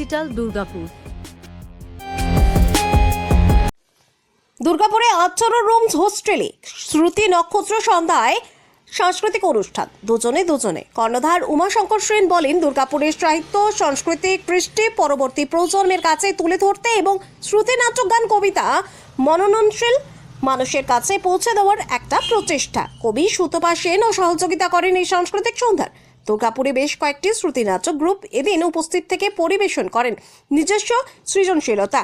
Digital Durgapur. দুর্গাপুরে আচরণ rooms হোস্টেলে শ্রুতি নক্ষত্র সন্ধ্যায় সাংস্কৃতিক অনুষ্ঠান। দুজনে কর্ণধার উমাশঙ্কর সেন বলেন, দুর্গাপুরের সাহিত্য, সংস্কৃতি, কৃষ্টি পরবর্তী প্রজন্মের কাছে তুলে ধরতে এবং শ্রুতি, নাটক, গান, কবিতা মননশীল মানুষের কাছে পৌঁছে দেওয়ার একটা প্রচেষ্টা। কবি সুতপা সেন ও সহযোগিতা করেন এই সাংস্কৃতিক সন্ধ্যার। দুর্গাপুরে বেশ কয়েকটি শ্রুতি নাটক গ্রুপ এদিন উপস্থিত থেকে পরিবেশন করেন নিজস্ব সৃজনশীলতা।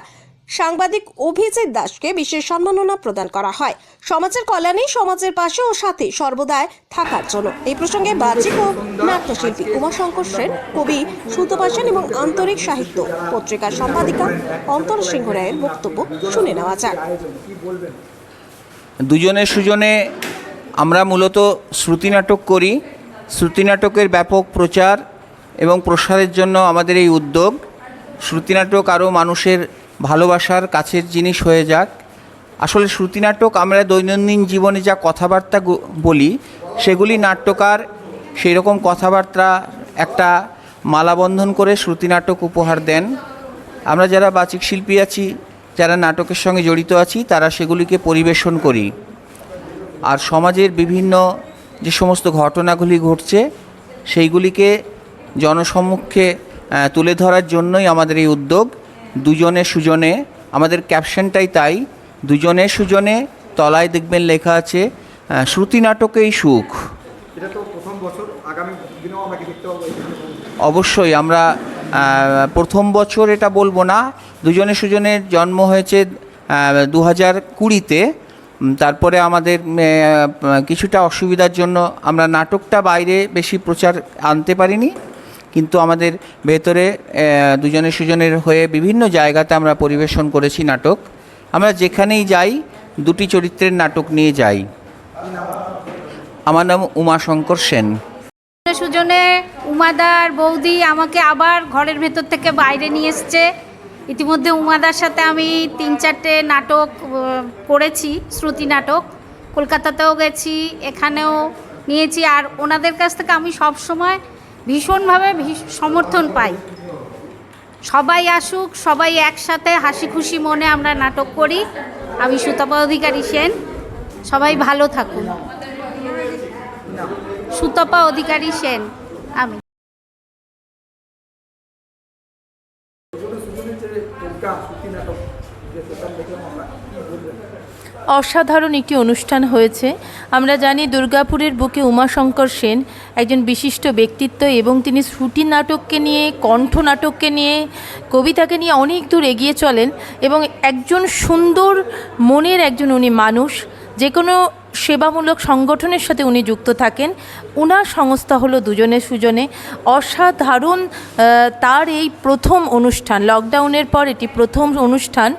সাংবাদিক অভিজিৎ দাসকে বিশেষ সম্মাননা প্রদান করা হয় সমাজের কল্যাণে, সমাজের পাশে ও সাথে সর্বদাই থাকার জন্য। এই প্রসঙ্গে বাচিক ও নাট্যশিল্পী উমাশঙ্কর সেন, কবি সুতপা সেন এবং আন্তরিক সাহিত্য পত্রিকার সম্পাদিকা অন্তরা সিংহ রায়ের বক্তব্য শুনে নেওয়া যায়। দুজনে সুজনে আমরা মূলত শ্রুতি নাটক করি। শ্রুতি নাটকের ব্যাপক প্রচার এবং প্রসারের জন্য আমাদের এই উদ্যোগ। শ্রুতি নাটক আরও মানুষের ভালোবাসার কাছের জিনিস হয়ে যাক। আসলে শ্রুতি নাটক আমরা দৈনন্দিন জীবনে যা কথাবার্তা বলি, সেগুলি নাট্যকার সেই রকম কথাবার্তা একটা মালাবন্ধন করে শ্রুতি নাটক উপহার দেন। আমরা যারা বাচিক শিল্পী আছি, যারা নাটকের সঙ্গে জড়িত আছি, তারা সেগুলিকে পরিবেশন করি। আর সমাজের বিভিন্ন যে সমস্ত ঘটনাগুলি ঘটছে, সেইগুলিকে জনসম্মুখে তুলে ধরার জন্যই আমাদের এই উদ্যোগ। দুজনে সুজনে, আমাদের ক্যাপশনটাই তাই, দুজনে সুজনে, তলায় দেখবেন লেখা আছে শ্রুতি নাটকেই সুখ। এটা তো প্রথম বছর, আগামী দিনেও আমরা কি দেখতে পাবো? অবশ্যই আমরা প্রথম বছর এটা বলবো না। দুজনে সুজনের জন্ম হয়েছে 2020-তে। তারপরে আমাদের কিছুটা অসুবিধার জন্য আমরা নাটকটা বাইরে বেশি প্রচার আনতে পারিনি, কিন্তু আমাদের ভেতরে দুজনে সুজনের হয়ে বিভিন্ন জায়গাতে আমরা পরিবেশন করেছি নাটক। আমরা যেখানেই যাই দুটি চরিত্রের নাটক নিয়ে যাই। আমার নাম উমাশঙ্কর সেন। সুজনে উমাদার বৌদি আমাকে আবার ঘরের ভেতর থেকে বাইরে নিয়ে এসছে। ইতিমধ্যে উমাদার সাথে আমি 3-4টে নাটক করেছি, শ্রুতি নাটক। কলকাতাতেও গেছি, এখানেও নিয়েছি। আর ওনাদের কাছ থেকে আমি সবসময় ভীষণভাবে সমর্থন পাই। সবাই আসুক, সবাই একসাথে হাসি খুশি মনে আমরা নাটক করি। আমি সুতপা অধিকারী সেন। সবাই ভালো থাকুন। সুতপা অধিকারী সেন আমি। অসাধারণ একটি অনুষ্ঠান হয়েছে। আমরা জানি দুর্গাপুরের বুকে উমাশঙ্কর সেন একজন বিশিষ্ট ব্যক্তিত্ব এবং তিনি শ্রুতি নাটককে নিয়ে, কণ্ঠ নাটককে নিয়ে, কবিতাকে নিয়ে অনেক দূর এগিয়ে চলেন এবং একজন সুন্দর মনের একজন উনি মানুষ। যে কোনো সেবামূলক সংগঠনের সাথে উনি যুক্ত থাকেন। ওনার সংস্থা হলো দুজনে সুজনে। অসাধারণ তার এই প্রথম অনুষ্ঠান, লকডাউনের পর এটি প্রথম অনুষ্ঠান।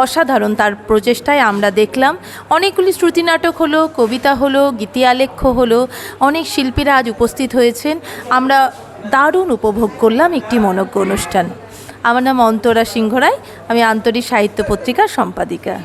অসাধারণ তার প্রচেষ্টায় আমরা দেখলাম। অনেকগুলি শ্রুতি নাটক হলো, কবিতা হলো, গীতি আলেখ্য হলো, অনেক শিল্পীরা আজ উপস্থিত হয়েছেন। আমরা দারুণ উপভোগ করলাম একটি মনোজ্ঞ অনুষ্ঠান। আমার নাম অন্তরা সিংহ রায়, আমি আন্তরিক সাহিত্য পত্রিকার সম্পাদিকা।